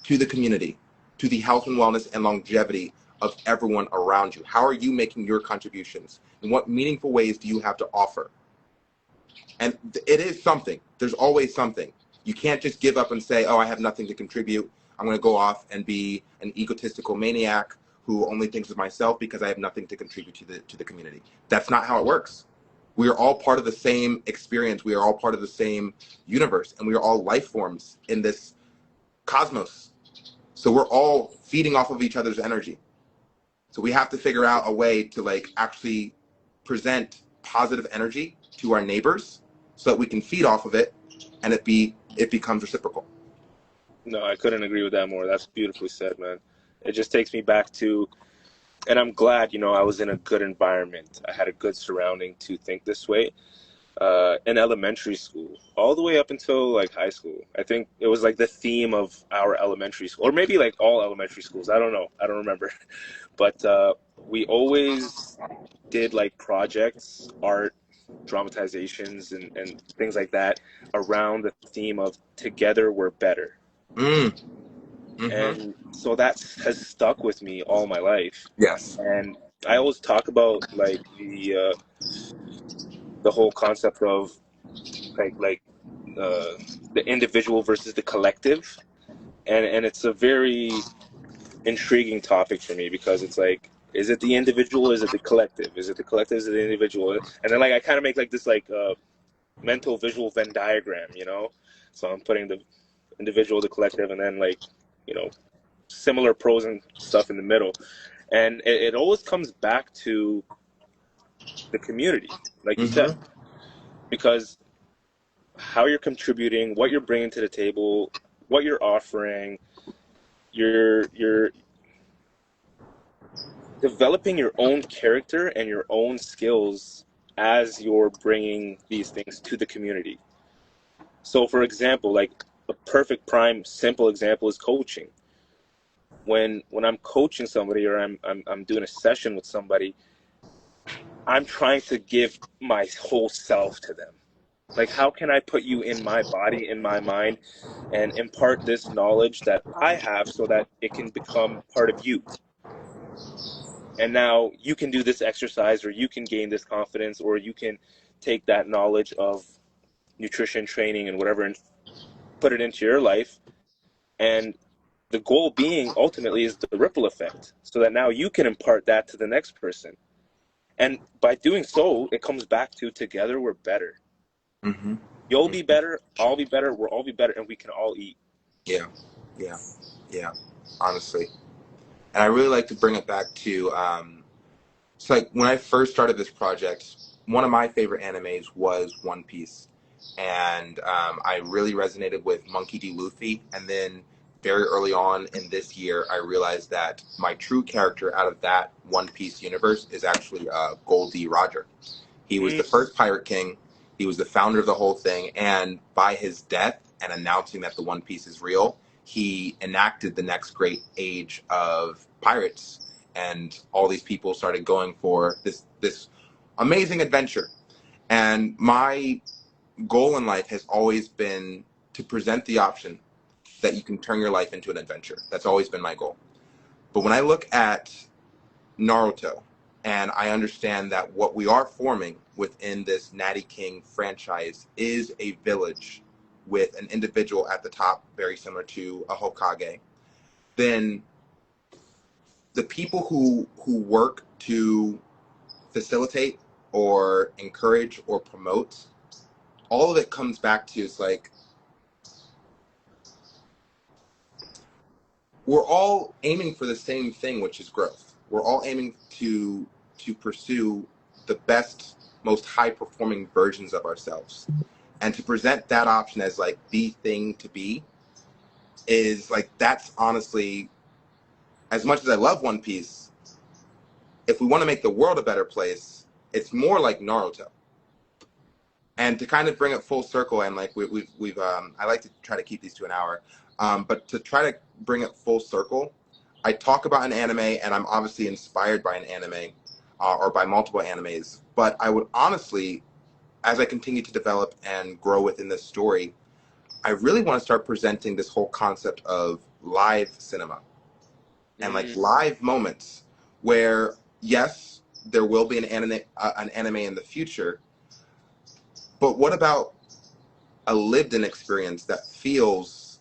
to the community, to the health and wellness and longevity of everyone around you? How are you making your contributions? And what meaningful ways do you have to offer? And it is something. There's always something. You can't just give up and say, oh, I have nothing to contribute. I'm going to go off and be an egotistical maniac who only thinks of myself because I have nothing to contribute to the community. That's not how it works. We are all part of the same experience. We are all part of the same universe, and we are all life forms in this cosmos. So we're all feeding off of each other's energy. So we have to figure out a way to like actually present positive energy to our neighbors so that we can feed off of it, and it becomes reciprocal. No, I couldn't agree with that more. That's beautifully said, man. It just takes me back to, and I'm glad, I was in a good environment. I had a good surrounding to think this way. In elementary school, all the way up until like high school. I think it was like the theme of our elementary school, or maybe like all elementary schools. I don't know. I don't remember. But we always did like projects, art, dramatizations, and things like that around the theme of together we're better. Mm. Mm-hmm. And so that has stuck with me all my life. Yes. And I always talk about like the whole concept of the individual versus the collective, and it's a very intriguing topic for me because it's like, is it the individual, is it the collective, is it the collective, is it the individual? And then like I kind of make like this like mental visual Venn diagram, so I'm putting the individual, the collective, and then like similar pros and stuff in the middle, and it always comes back to the community, like you said, because how you're contributing, what you're bringing to the table, what you're offering, you're developing your own character and your own skills as you're bringing these things to the community. So for example, like a perfect prime simple example is coaching. When I'm coaching somebody, or I'm doing a session with somebody, I'm trying to give my whole self to them. Like, how can I put you in my body, in my mind, and impart this knowledge that I have so that it can become part of you? And now you can do this exercise, or you can gain this confidence, or you can take that knowledge of nutrition, training, and whatever, and put it into your life. And the goal being ultimately is the ripple effect, so that now you can impart that to the next person. And by doing so, it comes back to together we're better. Mm-hmm. You'll be better, I'll be better, we'll all be better, and we can all eat. Yeah, honestly. And I really like to bring it back to, so like when I first started this project, one of my favorite animes was One Piece. And I really resonated with Monkey D. Luffy. And then very early on in this year, I realized that my true character out of that One Piece universe is actually Goldie Roger. He was the first Pirate King. He was the founder of the whole thing. And by his death and announcing that the One Piece is real, he enacted the next great age of pirates. And all these people started going for this amazing adventure. And my goal in life has always been to present the option that you can turn your life into an adventure. That's always been my goal. But when I look at Naruto, and I understand that what we are forming within this Natty King franchise is a village with an individual at the top, very similar to a Hokage, then the people who work to facilitate or encourage or promote, all of it comes back to, it's like, we're all aiming for the same thing, which is growth. We're all aiming to pursue the best, most high-performing versions of ourselves. And to present that option as, like, the thing to be is, like, that's honestly, as much as I love One Piece, if we want to make the world a better place, it's more like Naruto. And to kind of bring it full circle, and, like, we've I like to try to keep these to an hour, but to try to bring it full circle, I talk about an anime, and I'm obviously inspired by an anime, or by multiple animes. But I would honestly, as I continue to develop and grow within this story, I really want to start presenting this whole concept of live cinema and like live moments where, yes, there will be an anime in the future, but what about a lived-in experience that feels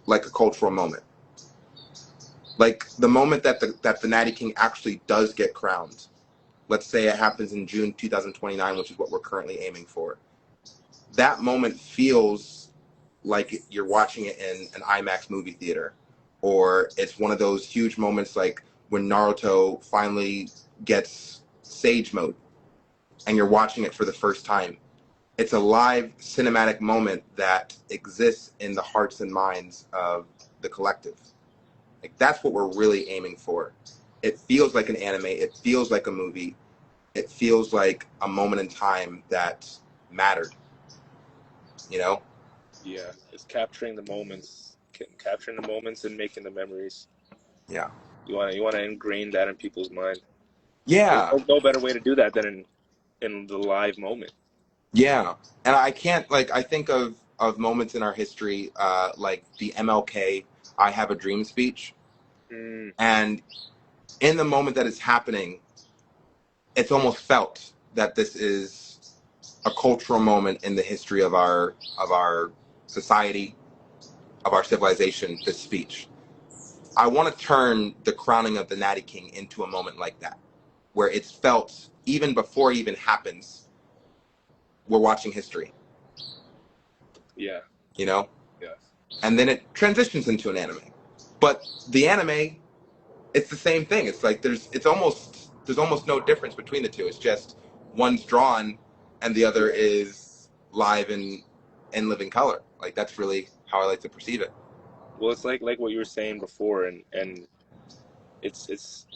like a cultural moment? Like the moment that the Natty King actually does get crowned. Let's say it happens in June 2029, which is what we're currently aiming for. That moment feels like you're watching it in an IMAX movie theater, or it's one of those huge moments like when Naruto finally gets Sage Mode and you're watching it for the first time. It's a live cinematic moment that exists in the hearts and minds of the collective. Like that's what we're really aiming for. It feels like an anime. It feels like a movie. It feels like a moment in time that mattered. You know? Yeah, it's capturing the moments, and making the memories. Yeah. You wanna ingrain that in people's mind. There's Yeah. no better way to do that than in the live moment. Yeah. And I can't I think of moments in our history, like the MLK I Have a Dream speech. Mm, And in the moment that it's happening, it's almost felt that this is a cultural moment in the history of our society, of our civilization, this speech. I want to turn the crowning of the Natty King into a moment like that, where it's felt even before it even happens, we're watching history, yeah, you know? yeah, And then it transitions into an anime. But the anime, it's the same thing. It's like there's almost no difference between the two. It's just one's drawn and the other is live in living color. Like that's really how I like to perceive it. well, it's like what you were saying before, and it's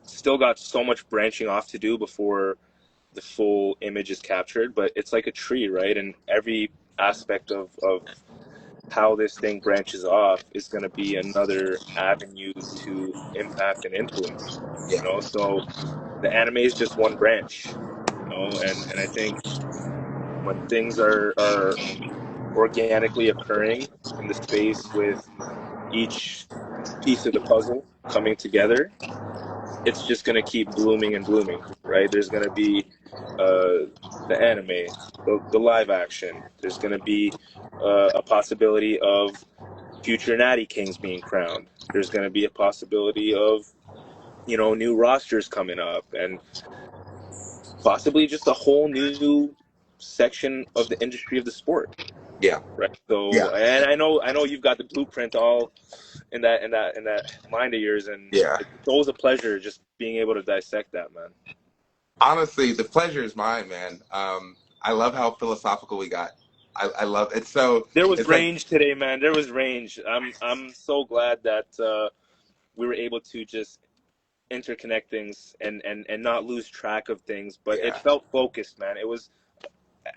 still got so much branching off to do before the full image is captured, but it's like a tree, right? And every aspect of how this thing branches off is going to be another avenue to impact and influence, Yeah. so the anime is just one branch, and I think when things are organically occurring in the space with each piece of the puzzle coming together, it's just going to keep blooming and blooming, right? There's going to be the anime, the live action. There's going to be a possibility of future Natty Kings being crowned. There's going to be a possibility of, new rosters coming up, and possibly just a whole new section of the industry of the sport, Yeah. right? So, Yeah. and I know you've got the blueprint all in that mind of yours, and Yeah. it's always a pleasure just being able to dissect that, man. Honestly, the pleasure is mine, man. I love how philosophical we got. I love it. So There was it's like, range today, man. There was range. I'm so glad that we were able to just interconnect things and not lose track of things, but it yeah. felt focused, man. It was.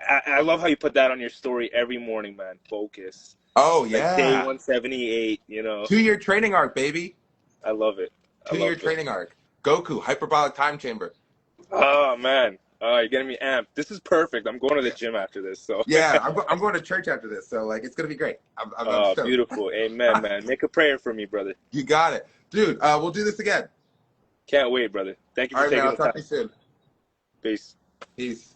I love how you put that on your story every morning, man. Focus. Oh Like day yeah. 178. 2 year training arc, baby. I love it. I 2 year love it. training arc. Goku, hyperbolic time chamber. Oh man. You're getting me amped. This is perfect. I'm going to the gym after this. So, Yeah, I'm going to church after this, so like it's gonna be great. I'm stoked. beautiful. Amen, man. Make a prayer for me, brother. You got it, dude. We'll do this again. Can't wait, brother. Thank you All for right, man. taking I'll the talk to time. you soon. Peace. Peace.